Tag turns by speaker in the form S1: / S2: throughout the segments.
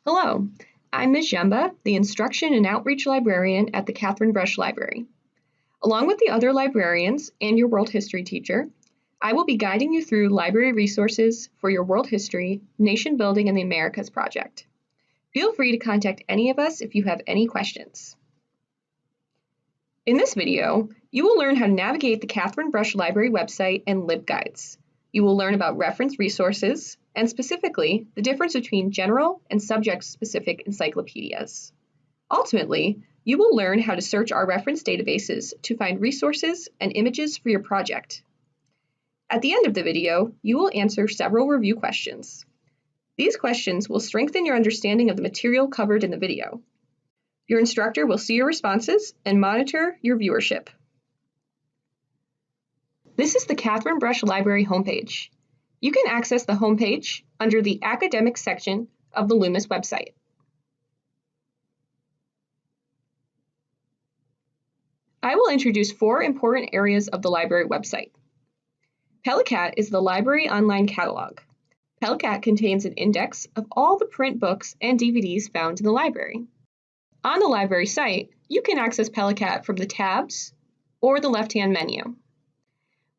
S1: Hello, I'm Ms. Jemba, the Instruction and Outreach Librarian at the Catherine Brush Library. Along with the other librarians and your world history teacher, I will be guiding you through library resources for your world history, nation building, and the Americas project. Feel free to contact any of us if you have any questions. In this video, you will learn how to navigate the Catherine Brush Library website and LibGuides. You will learn about reference resources, and specifically, the difference between general and subject-specific encyclopedias. Ultimately, you will learn how to search our reference databases to find resources and images for your project. At the end of the video, you will answer several review questions. These questions will strengthen your understanding of the material covered in the video. Your instructor will see your responses and monitor your viewership. This is the Catherine Brush Library homepage. You can access the homepage under the Academic section of the Loomis website. I will introduce 4 important areas of the library website. Pelicat is the library online catalog. Pelicat contains an index of all the print books and DVDs found in the library. On the library site, you can access Pelicat from the tabs or the left-hand menu.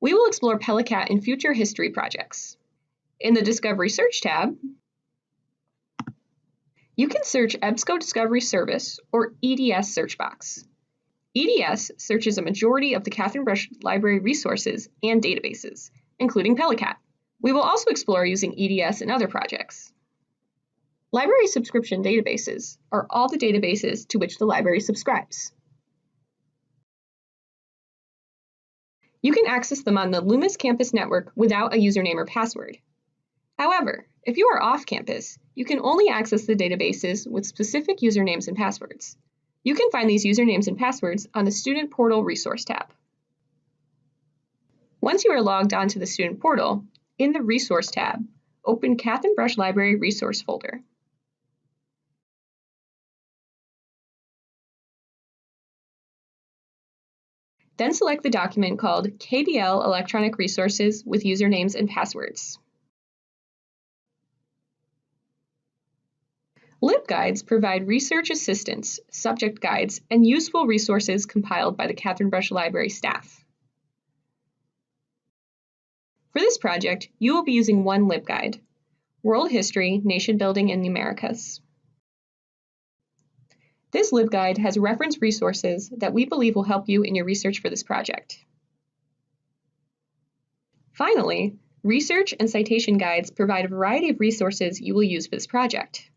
S1: We will explore Pelicat in future history projects. In the Discovery Search tab, you can search EBSCO Discovery Service or EDS search box. EDS searches a majority of the Catherine Brush Library resources and databases, including Pelicat. We will also explore using EDS in other projects. Library subscription databases are all the databases to which the library subscribes. You can access them on the Loomis campus network without a username or password. However, if you are off campus, you can only access the databases with specific usernames and passwords. You can find these usernames and passwords on the Student Portal Resource tab. Once you are logged onto the Student Portal, in the Resource tab, open Catherine Brush Library Resource folder. Then select the document called KBL Electronic Resources with Usernames and Passwords. LibGuides provide research assistance, subject guides, and useful resources compiled by the Catherine Brush Library staff. For this project, you will be using one LibGuide, World History, Nation Building, and the Americas. This LibGuide has reference resources that we believe will help you in your research for this project. Finally, research and citation guides provide a variety of resources you will use for this project.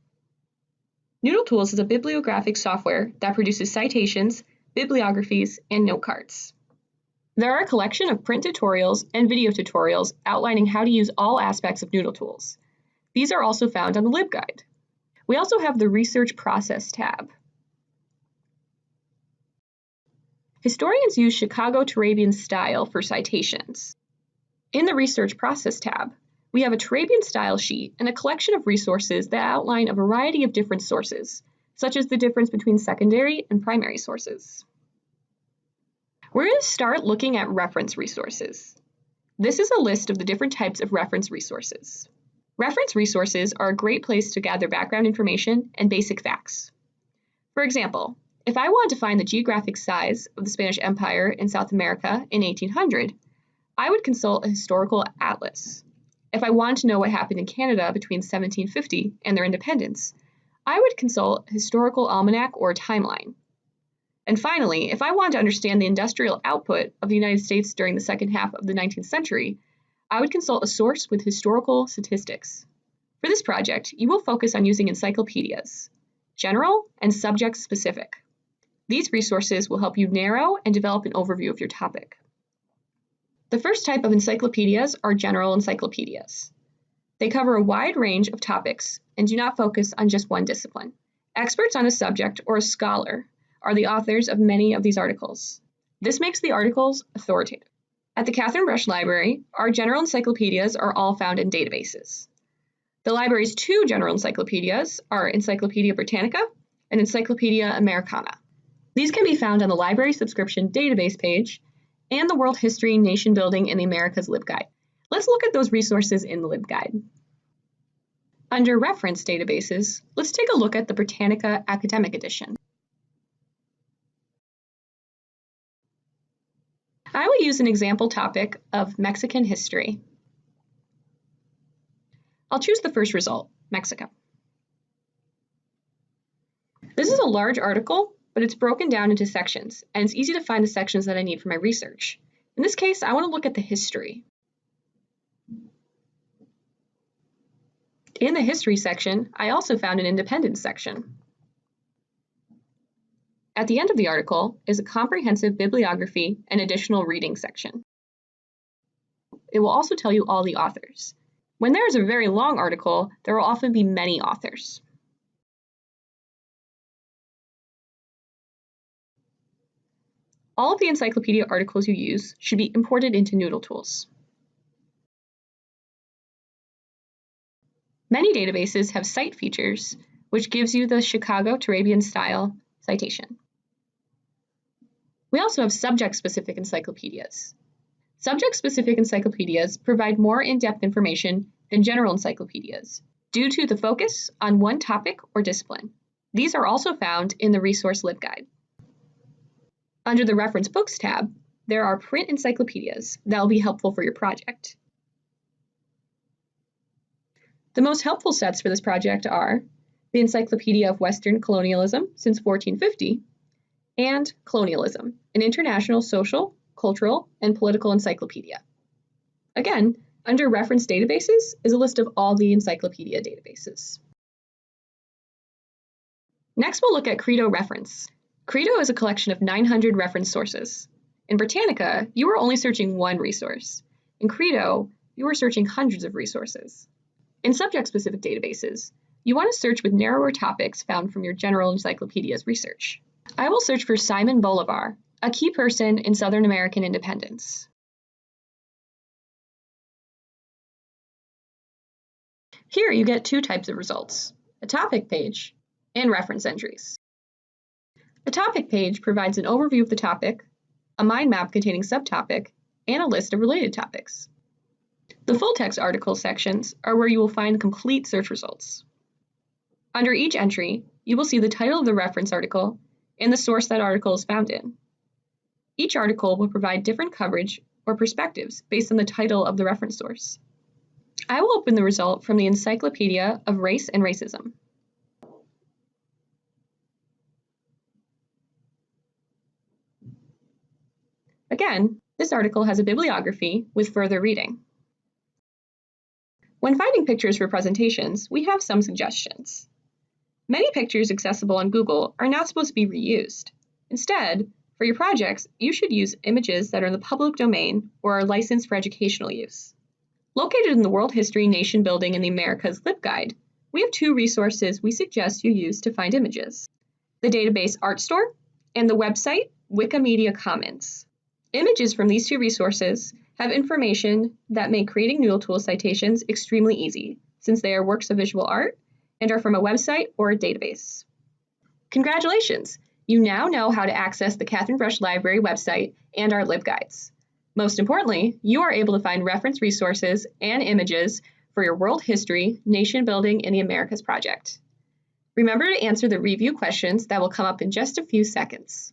S1: Noodle Tools is a bibliographic software that produces citations, bibliographies, and note cards. There are a collection of print tutorials and video tutorials outlining how to use all aspects of Noodle Tools. These are also found on the LibGuide. We also have the Research Process tab. Historians use Chicago Turabian style for citations. In the Research Process tab, we have a Turabian style sheet and a collection of resources that outline a variety of different sources, such as the difference between secondary and primary sources. We're going to start looking at reference resources. This is a list of the different types of reference resources. Reference resources are a great place to gather background information and basic facts. For example, if I wanted to find the geographic size of the Spanish Empire in South America in 1800, I would consult a historical atlas. If I wanted to know what happened in Canada between 1750 and their independence, I would consult a historical almanac or a timeline. And finally, if I wanted to understand the industrial output of the United States during the second half of the 19th century, I would consult a source with historical statistics. For this project, you will focus on using encyclopedias, general and subject-specific. These resources will help you narrow and develop an overview of your topic. The first type of encyclopedias are general encyclopedias. They cover a wide range of topics and do not focus on just one discipline. Experts on a subject or a scholar are the authors of many of these articles. This makes the articles authoritative. At the Catherine Brush Library, our general encyclopedias are all found in databases. The library's 2 general encyclopedias are Encyclopedia Britannica and Encyclopedia Americana. These can be found on the library subscription database page and the World History, Nation Building, and the Americas LibGuide. Let's look at those resources in the LibGuide. Under Reference Databases, let's take a look at the Britannica Academic Edition. I will use an example topic of Mexican history. I'll choose the first result, Mexico. This is a large article, but it's broken down into sections, and it's easy to find the sections that I need for my research. In this case, I want to look at the history. In the history section, I also found an independence section. At the end of the article is a comprehensive bibliography and additional reading section. It will also tell you all the authors. When there is a very long article, there will often be many authors. All of the encyclopedia articles you use should be imported into Noodle Tools. Many databases have cite features, which gives you the Chicago to Arabian style citation. We also have subject-specific encyclopedias. Subject-specific encyclopedias provide more in-depth information than general encyclopedias due to the focus on one topic or discipline. These are also found in the Resource LibGuide. Under the Reference Books tab, there are print encyclopedias that will be helpful for your project. The most helpful sets for this project are the Encyclopedia of Western Colonialism since 1450 and Colonialism, an international social, cultural, and political encyclopedia. Again, under Reference Databases is a list of all the encyclopedia databases. Next, we'll look at Credo Reference. Credo is a collection of 900 reference sources. In Britannica, you were only searching one resource. In Credo, you were searching hundreds of resources. In subject-specific databases, you want to search with narrower topics found from your general encyclopedia's research. I will search for Simon Bolivar, a key person in Southern American independence. Here you get two types of results, a topic page and reference entries. The topic page provides an overview of the topic, a mind map containing subtopic, and a list of related topics. The full text article sections are where you will find complete search results. Under each entry, you will see the title of the reference article and the source that article is found in. Each article will provide different coverage or perspectives based on the title of the reference source. I will open the result from the Encyclopedia of Race and Racism. Again, this article has a bibliography with further reading. When finding pictures for presentations, we have some suggestions. Many pictures accessible on Google are not supposed to be reused. Instead, for your projects, you should use images that are in the public domain or are licensed for educational use. Located in the World History, Nation Building, and the Americas LibGuide, we have two resources we suggest you use to find images: the database ArtStore and the website Wikimedia Commons. Images from these two resources have information that make creating Noodle Tools citations extremely easy, since they are works of visual art and are from a website or a database. Congratulations! You now know how to access the Catherine Brush Library website and our LibGuides. Most importantly, you are able to find reference resources and images for your World History, Nation Building, and the Americas project. Remember to answer the review questions that will come up in just a few seconds.